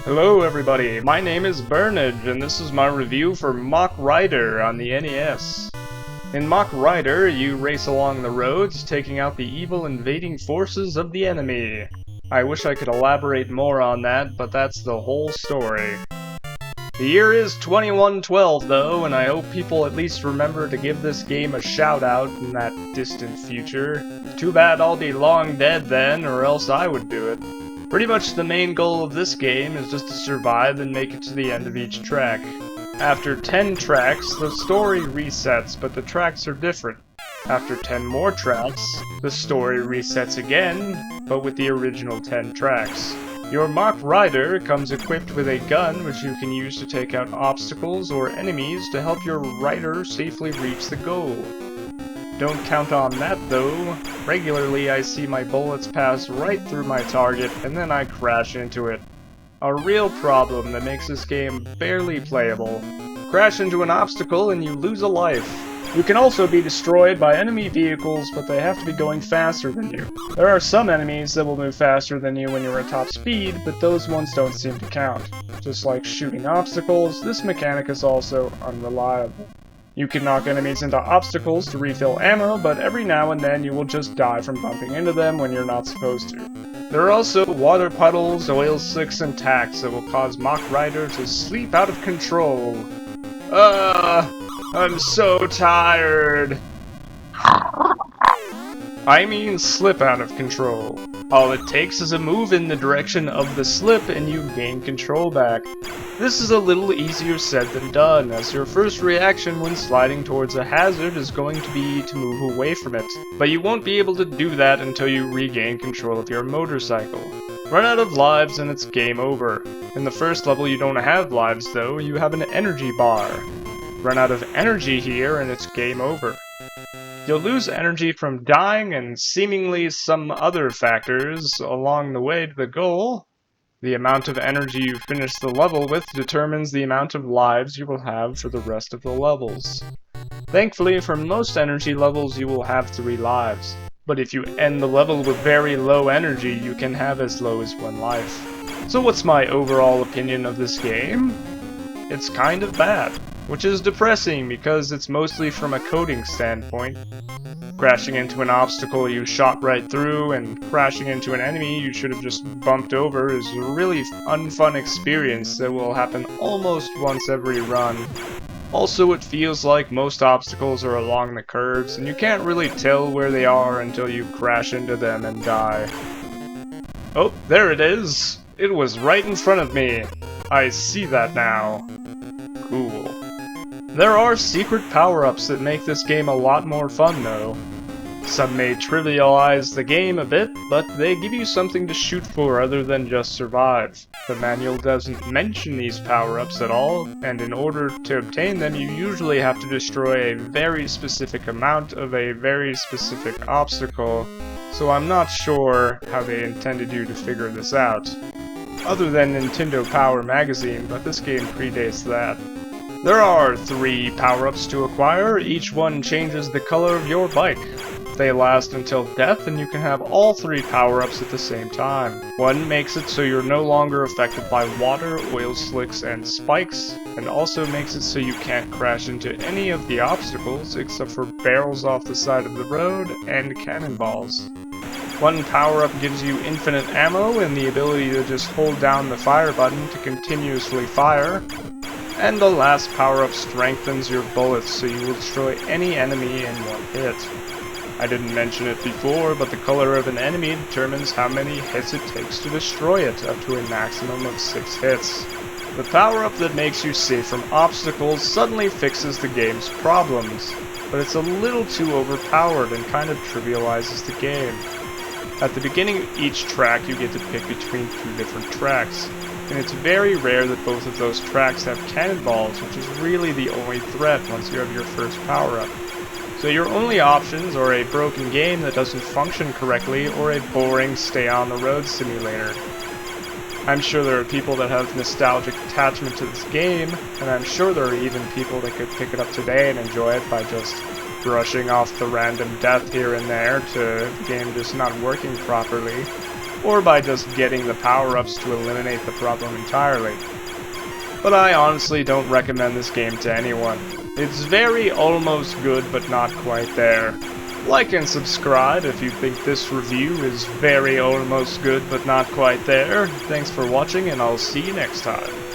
Hello everybody, my name is Byrnage, and this is my review for Mach on the NES. In Mach, you race along the roads, taking out the evil invading forces of the enemy. I wish I could elaborate more on that, but that's the whole story. The year is 2112 though, and I hope people at least remember to give this game a shout out in that distant future. Too bad I'll be long dead then, or else I would do it. Pretty much the main goal of this game is just to survive and make it to the end of each track. After 10 tracks, the story resets, but the tracks are different. After 10 more tracks, the story resets again, but with the original 10 tracks. Your Mach Rider comes equipped with a gun which you can use to take out obstacles or enemies to help your rider safely reach the goal. Don't count on that though. Regularly I see my bullets pass right through my target and then I crash into it. A real problem that makes this game barely playable. Crash into an obstacle and you lose a life. You can also be destroyed by enemy vehicles, but they have to be going faster than you. There are some enemies that will move faster than you when you're at top speed, but those ones don't seem to count. Just like shooting obstacles, this mechanic is also unreliable. You can knock enemies into obstacles to refill ammo, but every now and then you will just die from bumping into them when you're not supposed to. There are also water puddles, oil slicks, and tacks that will cause Mach Rider to sleep out of control. I'm so tired. I mean slip out of control. All it takes is a move in the direction of the slip and you gain control back. This is a little easier said than done, as your first reaction when sliding towards a hazard is going to be to move away from it. But you won't be able to do that until you regain control of your motorcycle. Run out of lives and it's game over. In the first level you don't have lives though, you have an energy bar. Run out of energy here and it's game over. You'll lose energy from dying and seemingly some other factors along the way to the goal. The amount of energy you finish the level with determines the amount of lives you will have for the rest of the levels. Thankfully, for most energy levels you will have 3 lives, but if you end the level with very low energy you can have as low as 1 life. So what's my overall opinion of this game? It's kind of bad, which is depressing because it's mostly from a coding standpoint. Crashing into an obstacle you shot right through and crashing into an enemy you should have just bumped over is a really unfun experience that will happen almost once every run. Also, it feels like most obstacles are along the curves and you can't really tell where they are until you crash into them and die. Oh, there it is! It was right in front of me! I see that now. Cool. There are secret power-ups that make this game a lot more fun though. Some may trivialize the game a bit, but they give you something to shoot for other than just survive. The manual doesn't mention these power-ups at all, and in order to obtain them you usually have to destroy a very specific amount of a very specific obstacle, so I'm not sure how they intended you to figure this out. Other than Nintendo Power Magazine, but this game predates that. There are 3 power-ups to acquire, each one changes the color of your bike. They last until death, and you can have all 3 power-ups at the same time. One makes it so you're no longer affected by water, oil slicks, and spikes, and also makes it so you can't crash into any of the obstacles except for barrels off the side of the road and cannonballs. One power-up gives you infinite ammo and the ability to just hold down the fire button to continuously fire. And the last power-up strengthens your bullets so you will destroy any enemy in one hit. I didn't mention it before, but the color of an enemy determines how many hits it takes to destroy it, up to a maximum of 6 hits. The power-up that makes you safe from obstacles suddenly fixes the game's problems, but it's a little too overpowered and kind of trivializes the game. At the beginning of each track you get to pick between 2 different tracks, and it's very rare that both of those tracks have cannonballs, which is really the only threat once you have your first power-up. So your only options are a broken game that doesn't function correctly, or a boring stay-on-the-road simulator. I'm sure there are people that have nostalgic attachment to this game, and I'm sure there are even people that could pick it up today and enjoy it by just brushing off the random death here and there to the game just not working properly. or by just getting the power-ups to eliminate the problem entirely. But I honestly don't recommend this game to anyone. It's very almost good, but not quite there. Like and subscribe if you think this review is very almost good, but not quite there. Thanks for watching, and I'll see you next time.